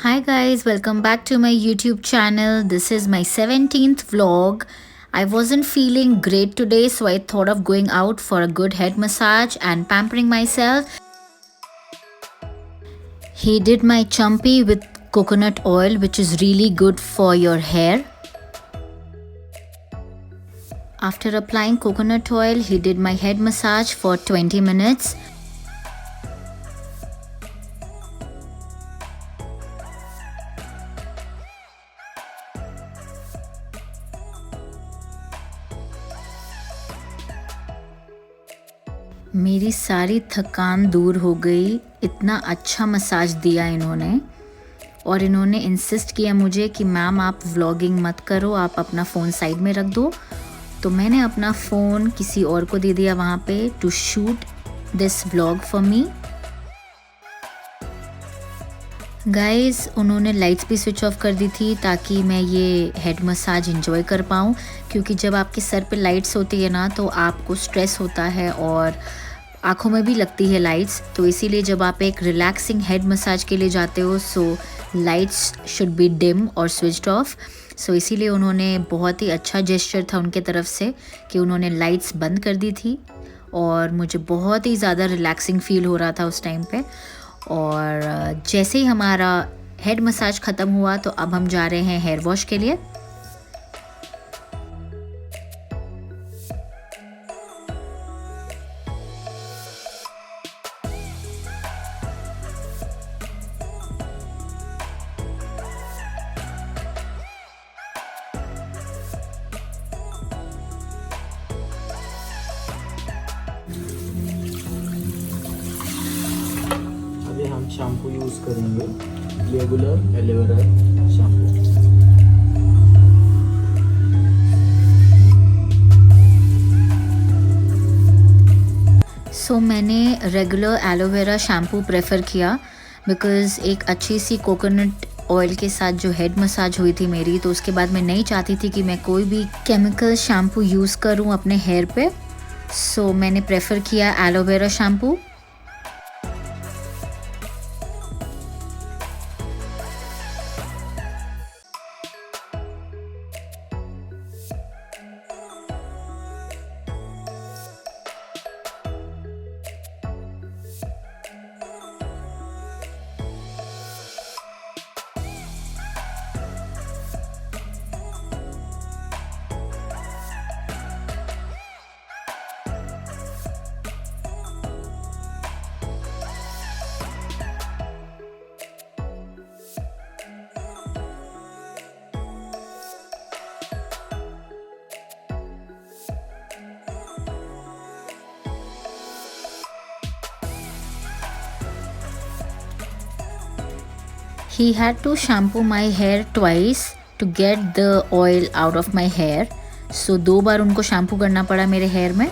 Hi guys, welcome back to my YouTube channel. This is my 17th vlog. I wasn't feeling great today, so I thought of going out for a good head massage and pampering myself. He did my champi with coconut oil, which is really good for your hair. After applying coconut oil, he did my head massage for 20 minutes. मेरी सारी थकान दूर हो गई। इतना अच्छा massage दिया इन्होंने और इन्होंने इंसिस्ट किया मुझे कि मैम आप व्लॉगिंग मत करो, आप अपना फ़ोन साइड में रख दो। तो मैंने अपना फ़ोन किसी और को दे दिया वहाँ पे to shoot this vlog for me. Guys, उन्होंने लाइट्स भी स्विच ऑफ कर दी थी ताकि मैं ये हेड मसाज इंजॉय कर पाऊँ, क्योंकि जब आपके सर पे लाइट्स होती है ना तो आपको स्ट्रेस होता है और आँखों में भी लगती है लाइट्स। तो इसीलिए जब आप एक रिलैक्सिंग हेड मसाज के लिए जाते हो सो लाइट्स शुड बी डिम और स्विच्ड ऑफ। सो इसीलिए उन्होंने बहुत ही अच्छा जेस्चर था उनके तरफ से कि उन्होंने लाइट्स बंद कर दी थी और मुझे बहुत ही ज़्यादा रिलैक्सिंग फ़ील हो रहा था उस टाइम पे। और जैसे ही हमारा हेड मसाज ख़त्म हुआ तो अब हम जा रहे हैं हेयर वॉश के लिए। अभी हम शैम्पू यूज़ करेंगे, रेगुलर एलोवेरा शैम्पू। सो मैंने रेगुलर एलोवेरा शैम्पू प्रेफर किया बिकॉज़ एक अच्छी सी कोकोनट ऑयल के साथ जो हेड मसाज हुई थी मेरी, तो उसके बाद मैं नहीं चाहती थी कि मैं कोई भी केमिकल शैम्पू यूज़ करूं अपने हेयर पे। सो मैंने प्रेफर किया aloe vera shampoo. He had to shampoo my hair twice to get the oil out of my hair. So 2 बार उनको शैम्पू करना पड़ा मेरे हेयर में।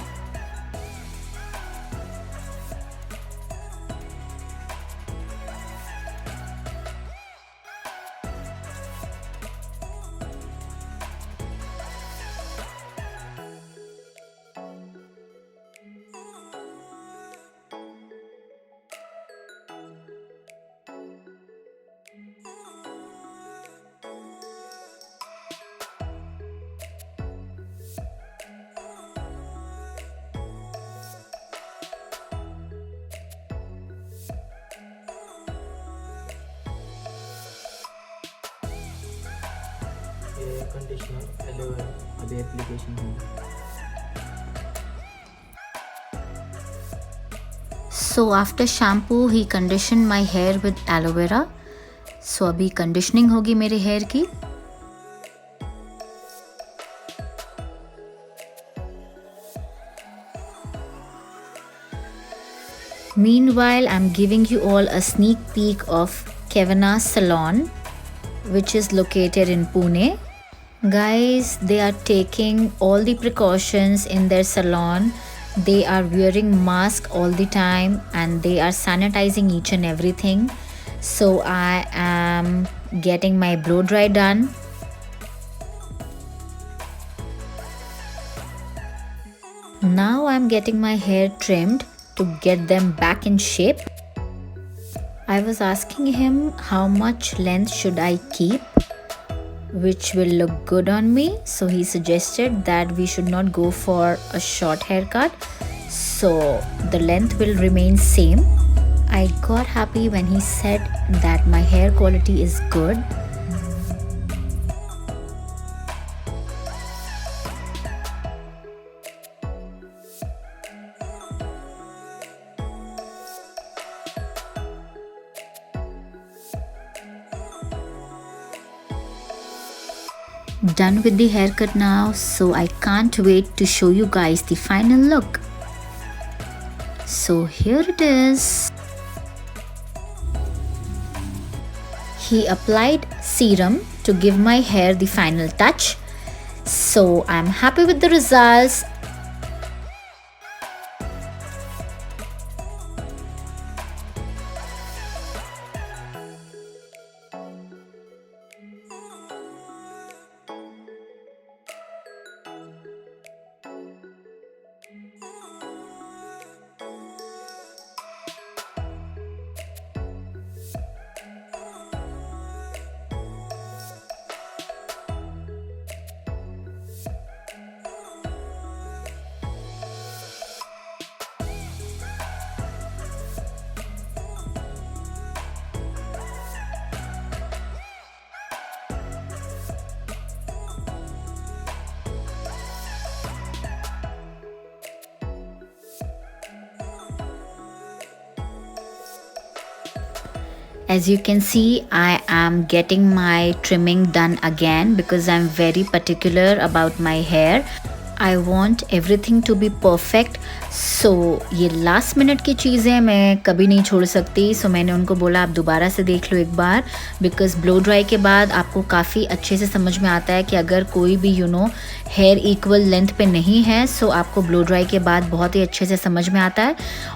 ये कंडीशनर एलोवेरा अभी एप्लीकेशन है। So after shampoo he conditioned my hair with aloe vera. So अभी conditioning होगी मेरे हेयर की। Meanwhile, I'm giving you all a sneak peek of Kevana's salon, which is located in Pune. Guys, they are taking all the precautions in their salon. They are wearing mask all the time and they are sanitizing each and everything. So I am getting my blow dry done. Now I'm getting my hair trimmed to get them back in shape. I was asking him how much length should I keep, which will look good on me. So he suggested that we should not go for a short haircut, so the length will remain same. I got happy when he said that my hair quality is good. Done with the haircut now, so I can't wait to show you guys the final look. So here it is. He applied serum to give my hair the final touch. So I'm happy with the results. As you can see, I am getting my trimming done again because I'm very particular about my hair. I want everything to be perfect. So ये last minute की चीज़ें मैं कभी नहीं छोड़ सकती. So मैंने उनको बोला आप दोबारा से देख लो एक बार, because blow dry के बाद आपको काफ़ी अच्छे से समझ में आता है कि अगर कोई भी हेयर इक्वल लेंथ पे नहीं है, सो आपको ब्लो ड्राई के बाद बहुत ही अच्छे से समझ में आता है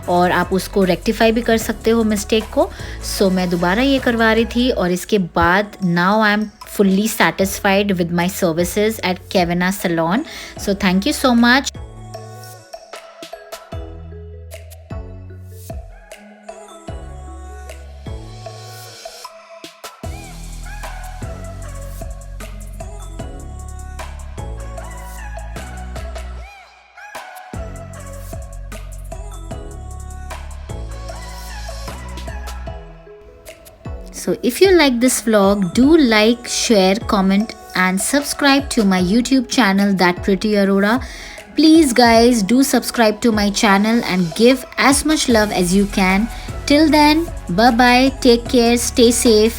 और आप उसको रेक्टिफाई भी कर सकते हो मिस्टेक को. सो मैं दोबारा ये करवा रही थी और इसके बाद now I am fully satisfied with my services at Kevina Salon. So thank you so much. So if you like this vlog, do like, share, comment and subscribe to my YouTube channel That Pretty Aurora. Please guys, do subscribe to my channel and give as much love as you can. Till then, bye bye, take care, stay safe.